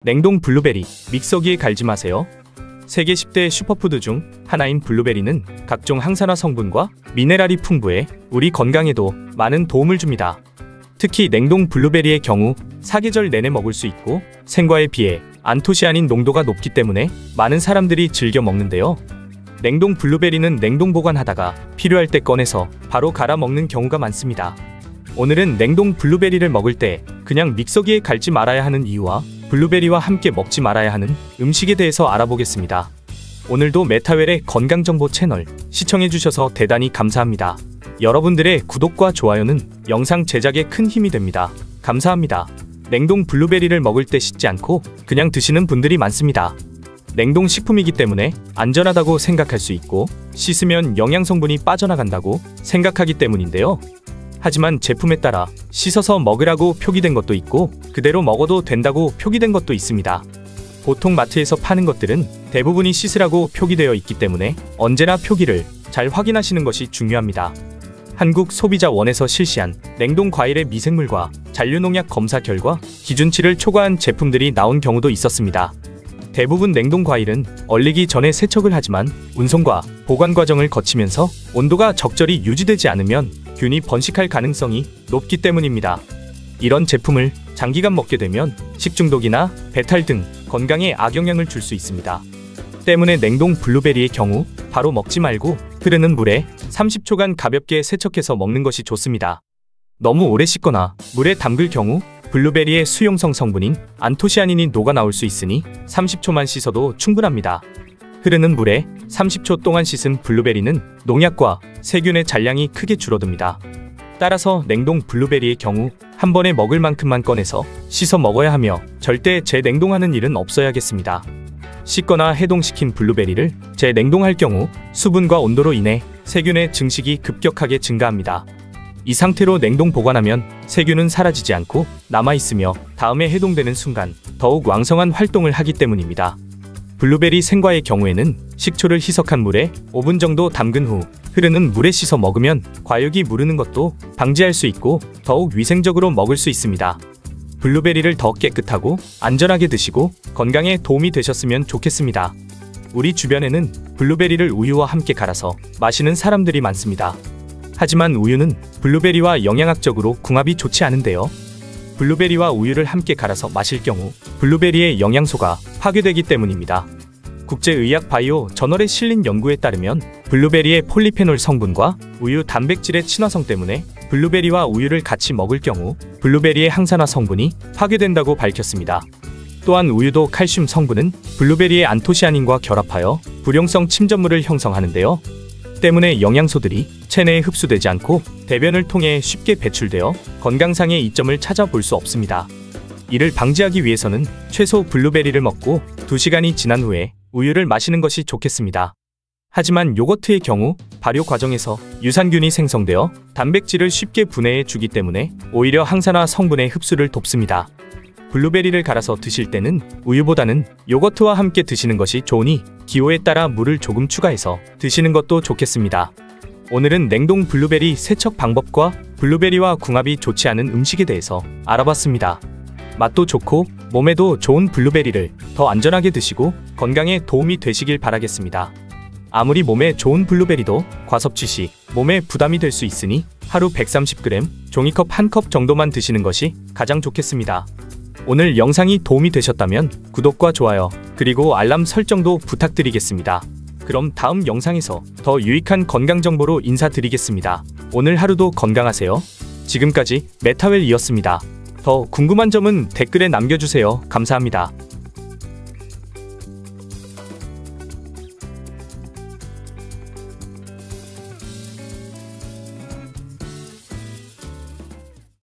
냉동 블루베리, 믹서기에 갈지 마세요. 세계 10대 슈퍼푸드 중 하나인 블루베리는 각종 항산화 성분과 미네랄이 풍부해 우리 건강에도 많은 도움을 줍니다. 특히 냉동 블루베리의 경우 사계절 내내 먹을 수 있고 생과에 비해 안토시아닌 농도가 높기 때문에 많은 사람들이 즐겨 먹는데요. 냉동 블루베리는 냉동 보관하다가 필요할 때 꺼내서 바로 갈아 먹는 경우가 많습니다. 오늘은 냉동 블루베리를 먹을 때 그냥 믹서기에 갈지 말아야 하는 이유와 블루베리와 함께 먹지 말아야 하는 음식에 대해서 알아보겠습니다. 오늘도 메타웰의 건강정보 채널 시청해주셔서 대단히 감사합니다. 여러분들의 구독과 좋아요는 영상 제작에 큰 힘이 됩니다. 감사합니다. 냉동 블루베리를 먹을 때 씻지 않고 그냥 드시는 분들이 많습니다. 냉동식품이기 때문에 안전하다고 생각할 수 있고 씻으면 영양성분이 빠져나간다고 생각하기 때문인데요. 하지만 제품에 따라 씻어서 먹으라고 표기된 것도 있고 그대로 먹어도 된다고 표기된 것도 있습니다. 보통 마트에서 파는 것들은 대부분이 씻으라고 표기되어 있기 때문에 언제나 표기를 잘 확인하시는 것이 중요합니다. 한국소비자원에서 실시한 냉동 과일의 미생물과 잔류농약 검사 결과 기준치를 초과한 제품들이 나온 경우도 있었습니다. 대부분 냉동 과일은 얼리기 전에 세척을 하지만 운송과 보관 과정을 거치면서 온도가 적절히 유지되지 않으면 균이 번식할 가능성이 높기 때문입니다. 이런 제품을 장기간 먹게 되면 식중독이나 배탈 등 건강에 악영향을 줄 수 있습니다. 때문에 냉동 블루베리의 경우 바로 먹지 말고 흐르는 물에 30초간 가볍게 세척해서 먹는 것이 좋습니다. 너무 오래 씻거나 물에 담글 경우 블루베리의 수용성 성분인 안토시아닌이 녹아나올 수 있으니 30초만 씻어도 충분합니다. 흐르는 물에 30초 동안 씻은 블루베리는 농약과 세균의 잔량이 크게 줄어듭니다. 따라서 냉동 블루베리의 경우 한 번에 먹을 만큼만 꺼내서 씻어 먹어야 하며 절대 재냉동하는 일은 없어야겠습니다. 씻거나 해동시킨 블루베리를 재냉동할 경우 수분과 온도로 인해 세균의 증식이 급격하게 증가합니다. 이 상태로 냉동 보관하면 세균은 사라지지 않고 남아있으며 다음에 해동되는 순간 더욱 왕성한 활동을 하기 때문입니다. 블루베리 생과의 경우에는 식초를 희석한 물에 5분 정도 담근 후 흐르는 물에 씻어 먹으면 과육이 무르는 것도 방지할 수 있고 더욱 위생적으로 먹을 수 있습니다. 블루베리를 더 깨끗하고 안전하게 드시고 건강에 도움이 되셨으면 좋겠습니다. 우리 주변에는 블루베리를 우유와 함께 갈아서 마시는 사람들이 많습니다. 하지만 우유는 블루베리와 영양학적으로 궁합이 좋지 않은데요. 블루베리와 우유를 함께 갈아서 마실 경우 블루베리의 영양소가 파괴되기 때문입니다. 국제의학 바이오 저널에 실린 연구에 따르면 블루베리의 폴리페놀 성분과 우유 단백질의 친화성 때문에 블루베리와 우유를 같이 먹을 경우 블루베리의 항산화 성분이 파괴된다고 밝혔습니다. 또한 우유도 칼슘 성분은 블루베리의 안토시아닌과 결합하여 불용성 침전물을 형성하는데요. 때문에 영양소들이 체내에 흡수되지 않고 대변을 통해 쉽게 배출되어 건강상의 이점을 찾아볼 수 없습니다. 이를 방지하기 위해서는 최소 블루베리를 먹고 2시간이 지난 후에 우유를 마시는 것이 좋겠습니다. 하지만 요거트의 경우 발효 과정에서 유산균이 생성되어 단백질을 쉽게 분해해 주기 때문에 오히려 항산화 성분의 흡수를 돕습니다. 블루베리를 갈아서 드실 때는 우유보다는 요거트와 함께 드시는 것이 좋으니 기호에 따라 물을 조금 추가해서 드시는 것도 좋겠습니다. 오늘은 냉동 블루베리 세척 방법과 블루베리와 궁합이 좋지 않은 음식에 대해서 알아봤습니다. 맛도 좋고 몸에도 좋은 블루베리를 더 안전하게 드시고 건강에 도움이 되시길 바라겠습니다. 아무리 몸에 좋은 블루베리도 과섭취 시 몸에 부담이 될 수 있으니 하루 130g, 종이컵 1컵 정도만 드시는 것이 가장 좋겠습니다. 오늘 영상이 도움이 되셨다면 구독과 좋아요 그리고 알람 설정도 부탁드리겠습니다. 그럼 다음 영상에서 더 유익한 건강정보로 인사드리겠습니다. 오늘 하루도 건강하세요. 지금까지 메타웰이었습니다. 더 궁금한 점은 댓글에 남겨주세요. 감사합니다.